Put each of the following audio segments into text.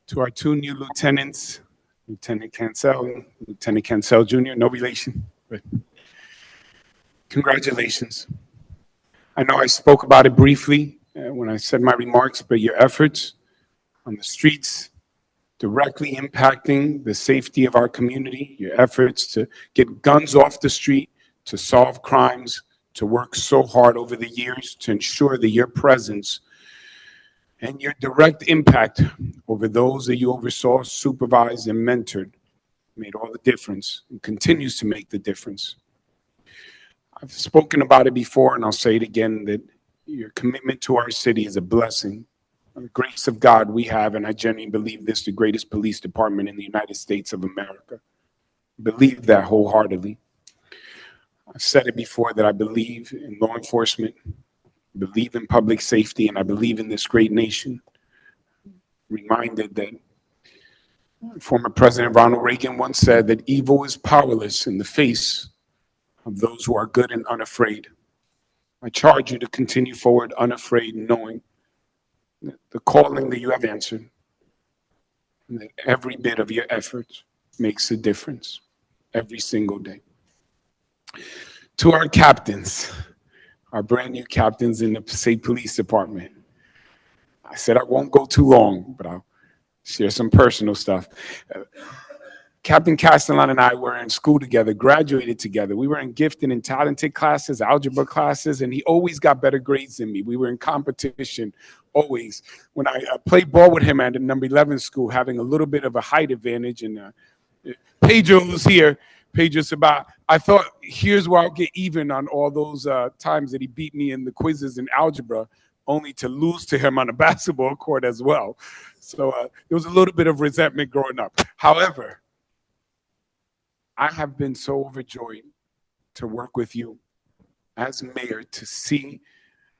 To our two new lieutenants, Lieutenant Cancel Jr., no relation, but congratulations. I know I spoke about it briefly when I said my remarks, but your efforts on the streets, directly impacting the safety of our community, your efforts to get guns off the street, to solve crimes, to work so hard over the years to ensure that your presence and your direct impact over those that you oversaw, supervised, and mentored made all the difference and continues to make the difference. I've spoken about it before, and I'll say it again, that your commitment to our city is a blessing. By the grace of God, we have, and I genuinely believe this, the greatest police department in the United States of America. I believe that wholeheartedly. I've said it before that I believe in law enforcement, believe in public safety, and I believe in this great nation. Reminded that former President Ronald Reagan once said that evil is powerless in the face of those who are good and unafraid. I charge you to continue forward unafraid, knowing that the calling that you have answered, and that every bit of your effort makes a difference every single day. To our captains, our brand new captains in the Passaic Police Department. I said I won't go too long, but I'll share some personal stuff. Captain Castellon and I were in school together, graduated together. We were in gifted and talented classes, algebra classes, and he always got better grades than me. We were in competition always. When I played ball with him at number 11 school, having a little bit of a height advantage, and Pedro was here. Pedro's about, I thought, here's where I'll get even on all those times that he beat me in the quizzes in algebra, only to lose to him on a basketball court as well. So there was a little bit of resentment growing up. However, I have been so overjoyed to work with you as mayor, to see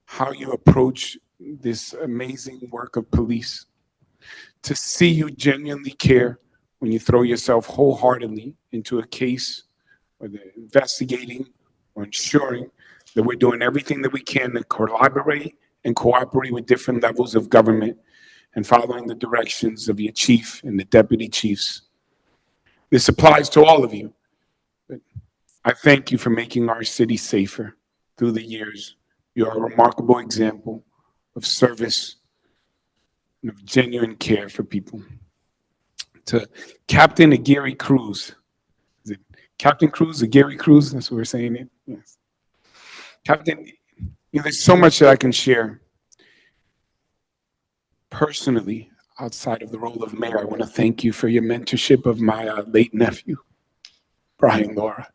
how you approach this amazing work of police, to see you genuinely care when you throw yourself wholeheartedly into a case, whether investigating or ensuring that we're doing everything that we can to collaborate and cooperate with different levels of government and following the directions of your chief and the deputy chiefs. This applies to all of you. But I thank you for making our city safer through the years. You are a remarkable example of service and of genuine care for people. To Captain Aguirre Cruz. Is it Captain Cruz, Aguirre Cruz? That's what we're saying it. Yes. Captain, there's so much that I can share. Personally, outside of the role of mayor, I want to thank you for your mentorship of my late nephew, Brian Lora,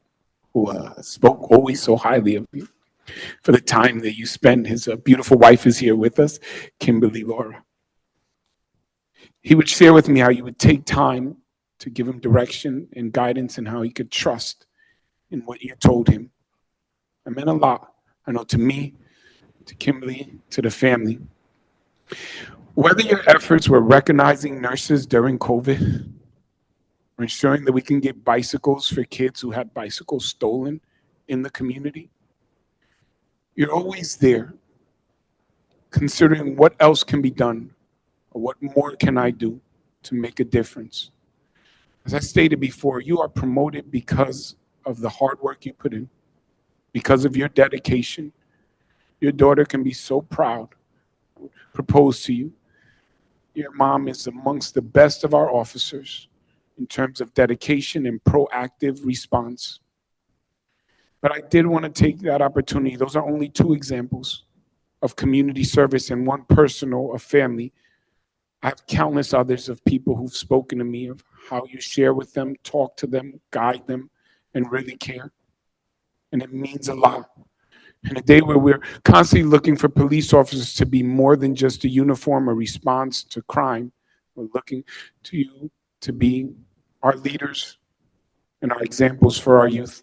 who spoke always so highly of you. For the time that you spend, his beautiful wife is here with us, Kimberly Lora. He would share with me how you would take time to give him direction and guidance and how he could trust in what you told him. It meant a lot, I know, to me, to Kimberly, to the family. Whether your efforts were recognizing nurses during COVID or ensuring that we can get bicycles for kids who had bicycles stolen in the community, you're always there considering what else can be done. Or what more can I do to make a difference? As I stated before, you are promoted because of the hard work you put in, because of your dedication. Your daughter can be so proud, propose to you. Your mom is amongst the best of our officers in terms of dedication and proactive response. But I did want to take that opportunity. Those are only two examples of community service and one personal, a family. I have countless others of people who've spoken to me of how you share with them, talk to them, guide them, and really care. And it means a lot. In a day where we're constantly looking for police officers to be more than just a uniform or response to crime, we're looking to you to be our leaders and our examples for our youth.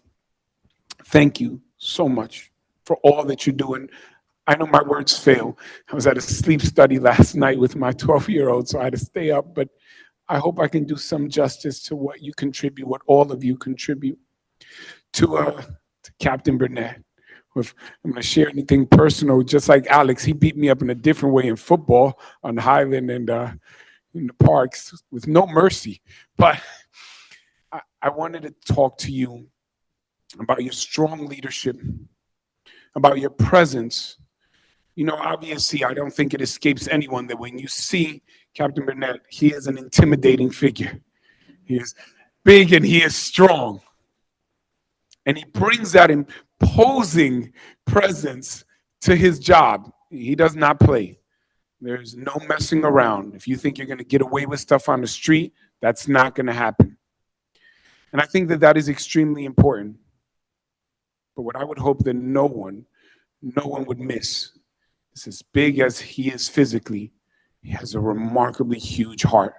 Thank you so much for all that you're doing. I know my words fail. I was at a sleep study last night with my 12-year-old, so I had to stay up, but I hope I can do some justice to what you contribute, what all of you contribute. To Captain Burnett, if I'm going to share anything personal, just like Alex, he beat me up in a different way in football on Highland, and in the parks with no mercy. But I wanted to talk to you about your strong leadership, about your presence. You know, obviously, I don't think it escapes anyone that when you see Captain Burnett, he is an intimidating figure. He is big and he is strong. And he brings that imposing presence to his job. He does not play. There's no messing around. If you think you're going to get away with stuff on the street, that's not going to happen. And I think that that is extremely important. But what I would hope that no one would miss is, as big as he is physically, he has a remarkably huge heart.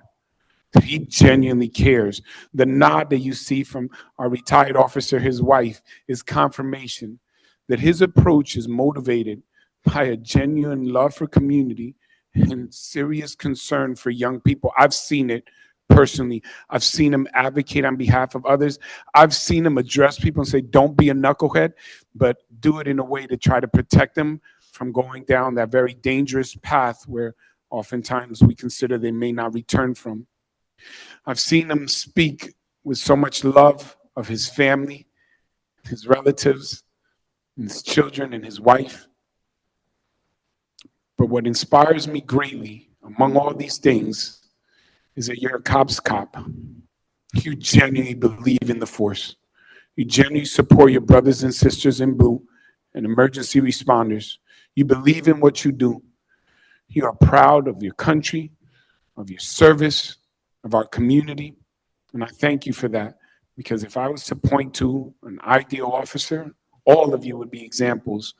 He genuinely cares. The nod that you see from our retired officer, his wife, is confirmation that his approach is motivated by a genuine love for community and serious concern for young people. I've seen it personally. I've seen him advocate on behalf of others. I've seen him address people and say, don't be a knucklehead, but do it in a way to try to protect them from going down that very dangerous path where oftentimes we consider they may not return from. I've seen him speak with so much love of his family, his relatives, his children, and his wife. But what inspires me greatly, among all these things, is that you're a cop's cop. You genuinely believe in the force. You genuinely support your brothers and sisters in blue and emergency responders. You believe in what you do. You are proud of your country, of your service, of our community, and I thank you for that, because if I was to point to an ideal officer, all of you would be examples.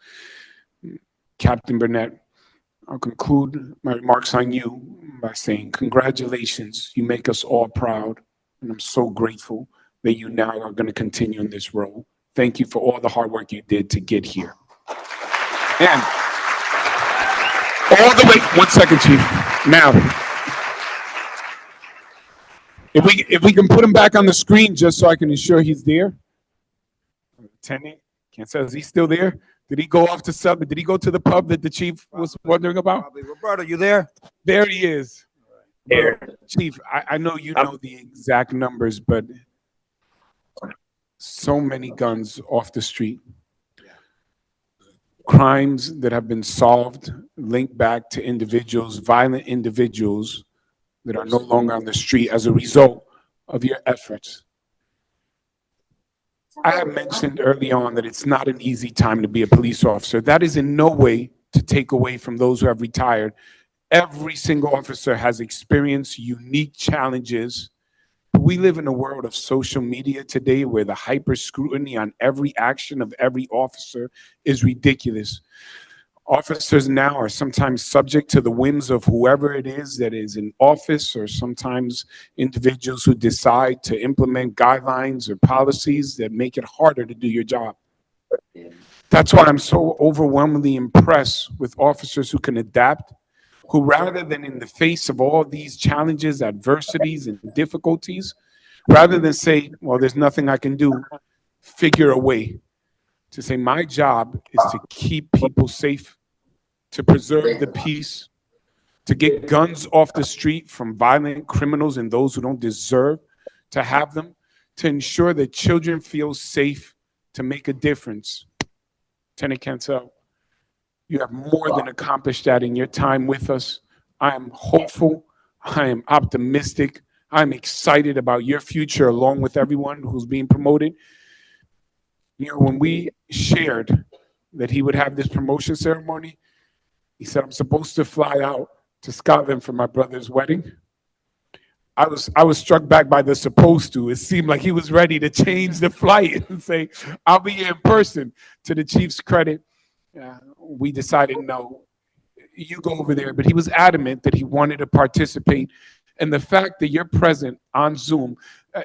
Captain Burnett, I'll conclude my remarks on you by saying congratulations. You make us all proud, and I'm so grateful that you now are going to continue in this role. Thank you for all the hard work you did to get here. And all the way, 1 second, Chief. Now, if we can put him back on the screen just so I can ensure he's there. Lieutenant, can't say, is he still there? Did he go off to sub? Did he go to the pub that the chief was wondering about? Probably. Roberto, you there? There he is. Here. Chief, I know you know the exact numbers, but so many guns off the street. Crimes that have been solved, linked back to individuals, violent individuals that are no longer on the street as a result of your efforts. I have mentioned early on that it's not an easy time to be a police officer. That is in no way to take away from those who have retired. Every single officer has experienced unique challenges. We live in a world of social media today where the hyper scrutiny on every action of every officer is ridiculous. Officers now are sometimes subject to the whims of whoever it is that is in office, or sometimes individuals who decide to implement guidelines or policies that make it harder to do your job. That's why I'm so overwhelmingly impressed with officers who can adapt, who rather than in the face of all these challenges, adversities, and difficulties, rather than say, well, there's nothing I can do, figure a way to say, my job is to keep people safe, to preserve the peace, to get guns off the street from violent criminals and those who don't deserve to have them, to ensure that children feel safe, to make a difference. Lieutenant Castellon, you have more than accomplished that in your time with us. I am hopeful. I am optimistic. I'm excited about your future along with everyone who's being promoted. You know, when we shared that he would have this promotion ceremony, he said, I'm supposed to fly out to Scotland for my brother's wedding. I was struck back by the supposed to. It seemed like he was ready to change the flight and say, I'll be here in person. To the chief's credit, we decided, no, you go over there. But he was adamant that he wanted to participate. And the fact that you're present on Zoom,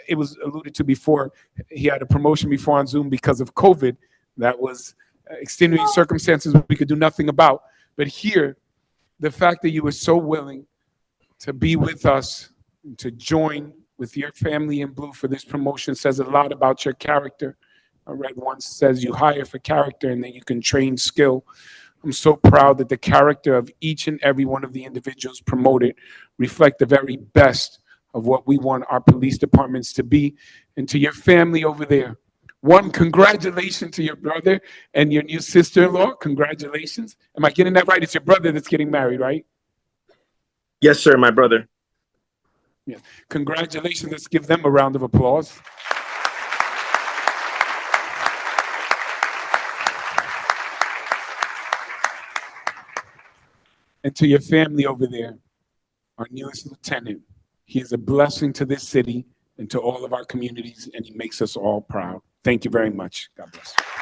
it was alluded to before, he had a promotion before on Zoom because of COVID. That was extenuating circumstances we could do nothing about. But here, the fact that you were so willing to be with us, and to join with your family in blue for this promotion says a lot about your character. I read once says you hire for character and then you can train skill. I'm so proud that the character of each and every one of the individuals promoted reflect the very best of what we want our police departments to be. And to your family over there, one, congratulations to your brother and your new sister-in-law. Congratulations. Am I getting that right? It's your brother that's getting married, right? Yes, sir, my brother. Yeah. Congratulations. Let's give them a round of applause. And to your family over there, our newest lieutenant, he is a blessing to this city and to all of our communities, and he makes us all proud. Thank you very much. God bless you.